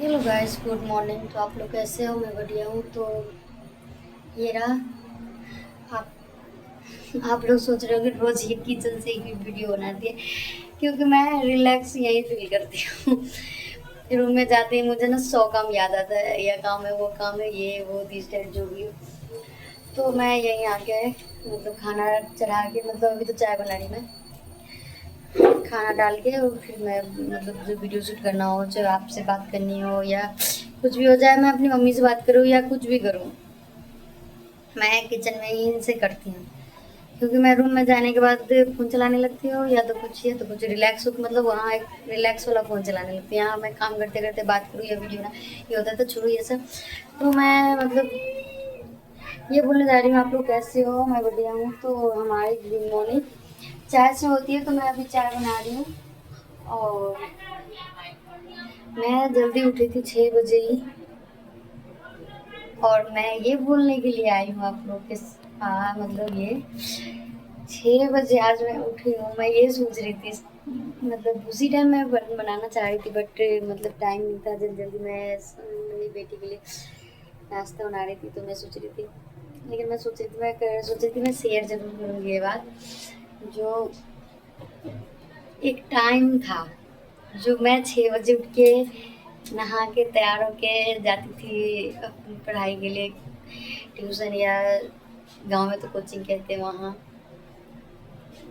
Hello guys, good morning. तो आप लोग कैसे हो? मैं बढ़िया हूँ। तो ये रहा। आप आप लोग सोच रहे हो कि रोज ये किचन से ही वीडियो बनाती है, क्योंकि मैं रिलैक्स यही फील करती हूँ। रूम में जाते ही मुझे ना 100 काम याद आता है, यह काम है, वो काम है, ये वो दिस डेट जो भी हो। तो मैं यहीं आके मतलब खाना चढ़ा के, मतलब अभी तो चाय बना रही मैं, खाना डाल के, और फिर मैं मतलब जो वीडियो शूट करना हो, चाहे आपसे बात करनी हो या कुछ भी हो जाए, मैं अपनी मम्मी से बात करूँ या कुछ भी करूँ, मैं किचन में ही इनसे करती हूँ। क्योंकि मैं रूम में जाने के बाद फ़ोन चलाने लगती हूँ, या तो कुछ रिलैक्स हो, मतलब वहाँ एक रिलैक्स वाला फ़ोन चलाने लगती हूँ। यहाँ मैं काम करते करते बात करूँ या वीडियो ना, ये होता है तो छोड़ो ये सब। तो मैं मतलब ये बोलने जा रही हूँ, आप लोग कैसे हो? मैं बढ़िया हूँ। तो हमारी गुड मॉर्निंग चाय से होती है, तो मैं अभी चाय बना रही हूँ। और मैं जल्दी उठी थी 6 बजे ही, और मैं ये बोलने के लिए आई हूँ आप लोग के हाँ, मतलब ये 6 बजे आज मैं उठी हूँ। मैं ये सोच रही थी, मतलब उसी टाइम मैं बनाना चाह रही थी, बट मतलब टाइम नहीं था। जल्दी जल्दी मैं मेरी बेटी के लिए नाश्ता बना रही थी, तो मैं सोच रही थी, लेकिन मैं सोच रही थी मैं शेयर जरूर करूँगी ये बात। जो एक टाइम था, जो मैं 6 बजे उठ के नहा के तैयार होके जाती थी अपनी पढ़ाई के लिए, ट्यूशन या गांव में तो कोचिंग कहते हैं, वहाँ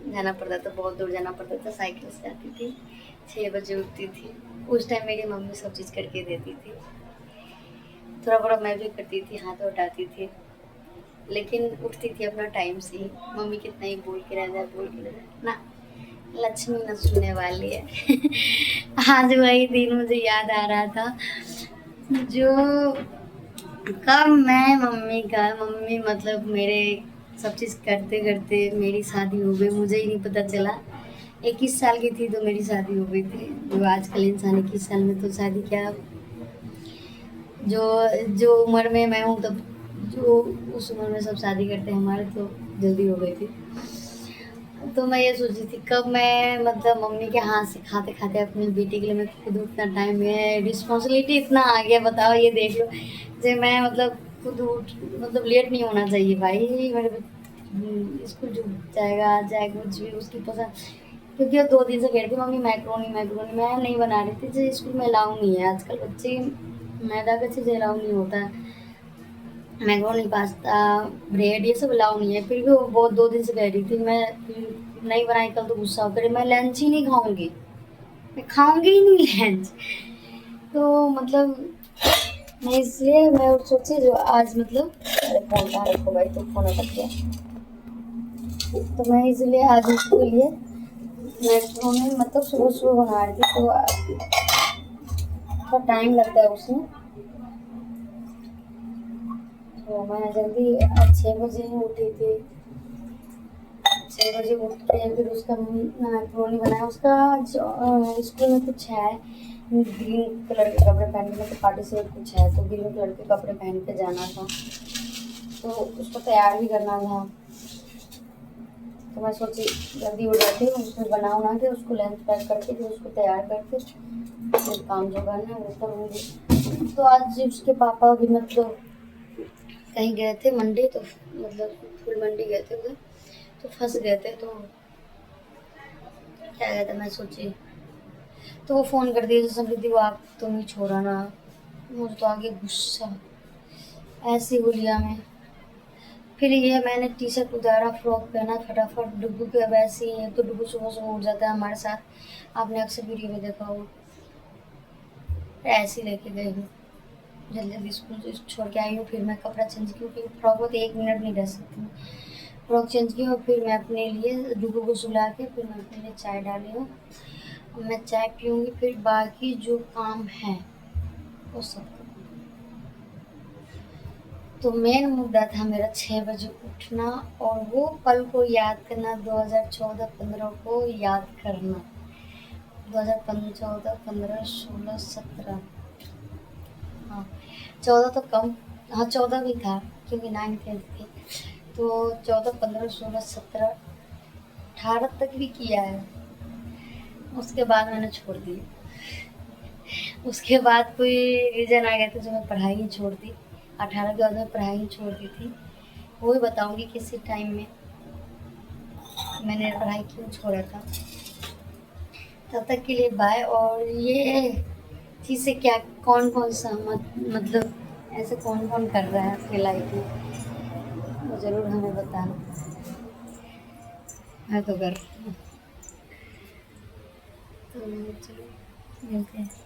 जाना पड़ता था, बहुत दूर जाना पड़ता था, साइकिल से जाती थी। 6 बजे उठती थी। उस टाइम मेरी मम्मी सब चीज़ करके देती थी, थोड़ा बड़ा मैं भी करती थी, हाथ उठाती थी, लेकिन उठती थी अपना टाइम से ही। मम्मी कितना ही बोल के रह जाए, बोल के रह जाए ना, लक्ष्मी न सुनने वाली है। आज वही दिन मुझे याद आ रहा था, जो कब मैं मम्मी मतलब मेरे सब चीज़ करते करते मेरी शादी हो गई, मुझे ही नहीं पता चला। 21 साल की थी तो मेरी शादी हो गई थी। जो आजकल इंसान 21 साल में तो शादी क्या, जो जो उम्र में मैं हूँ तब, जो उस उम्र में सब शादी करते हैं, हमारे तो जल्दी हो गई थी। तो मैं ये सोची थी, कब मैं मतलब मम्मी के हाथ से खाते खाते अपनी बेटी के लिए मैं खुद उतना टाइम में रिस्पॉन्सिबिलिटी इतना आ गया, बताओ ये देख लो। जो मैं मतलब खुद उठ, मतलब लेट नहीं होना चाहिए भाई मेरे स्कूल जो जाएगा जाए कुछ भी उसकी पसंद। क्योंकि वो 2 दिन से कह रही थी मम्मी मैक्रोनी मैक्रोनी, मैं नहीं बना रही थी, जो स्कूल में अलाउ नहीं है आजकल, बच्चे मैदा का चीज़ अलाउ नहीं होता है, मैक्रोनी पास्ता ब्रेड ये सब अलाउ नहीं है। फिर भी वो बहुत 2 दिन से कह रही थी, मैं फिर नहीं बनाई कल तो गुस्सा होकर, मैं लंच ही नहीं खाऊंगी, मैं खाऊंगी ही नहीं लंच। तो मतलब मैं इसलिए मैं सोची जो आज मतलब, अरे फोन कहाँ रखो भाई, तो फोन अटक गया। तो मैं इसलिए आज उसके लिए मैक्रोनी मतलब सुबह सुबह बना रही थी, तो थोड़ा टाइम लगता है उसमें। तो मैं जल्दी आज 6 बजे ही उठी थी। 6 बजे उठ के फिर उसका मैक्रोनी बनाया। उसका स्कूल में कुछ है, ग्रीन कलर के कपड़े पहन के, मतलब पार्टी से कुछ है, तो ग्रीन कलर के कपड़े पहन के जाना था, तो उसको तैयार भी करना था। तो मैं सोची जल्दी उठ जाती हूँ, उसमें बना उना के उसको लंच पैक करके फिर उसको तैयार करके फिर काम जो करना है वो करूँगी। तो आज उसके पापा भी मतलब कहीं गए थे मंडी, तो मतलब फूल मंडी गए थे उधर, तो फंस गए थे। तो क्या कहते, मैं सोची, तो वो फ़ोन कर दिया, समृद्धि वो आप तुम ही छोड़ा ना। मुझे तो आगे गुस्सा, ऐसी हुलिया में। फिर ये मैंने टी शर्ट उतारा, फ्रॉक पहना फटाफट। डुग्गू के अब ऐसे ही है, तो डुग्गू सुबह सुबह उठ जाता है हमारे साथ, आपने अक्सर वीडियो में देखा हो। ऐसे ही लेके गई हूँ, जल्दी जल्दी स्कूल से छोड़ के आई हूँ। फिर मैं कपड़ा चेंज किया, क्योंकि फ्रॉक में तो 1 मिनट नहीं रह सकती हूँ। फ्रॉक चेंज किया और फिर मैं अपने लिए डुग्गू को सुला के फिर मैं अपने लिए चाय डाली हूँ। मैं चाय पीऊँगी, फिर बाकी जो काम है वो सब। तो मेन मुद्दा था मेरा 6 बजे उठना, और वो पल को याद करना, 2014-15 को याद करना। 2014-15-16-17, हाँ 14 तो कम, हाँ 14 भी था, क्योंकि 9th-10th थी। तो 14-15-16-17-18 तक भी किया है, उसके बाद मैंने छोड़ दिया। उसके बाद कोई रीज़न आ गया था जो मैं पढ़ाई ही छोड़ दी। 18 के बाद मैं पढ़ाई ही छोड़ दी थी। वो भी बताऊँगी किसी टाइम में मैंने पढ़ाई क्यों छोड़ा था। तब तक के लिए बाय। और ये चीज़ें क्या कौन-कौन सा मतलब ऐसे कौन-कौन कर रहा है अपनी लाइफ़ में, वो ज़रूर हमें बताना। मैं तो कर रही हूँ। तो चलो मिलते हैं।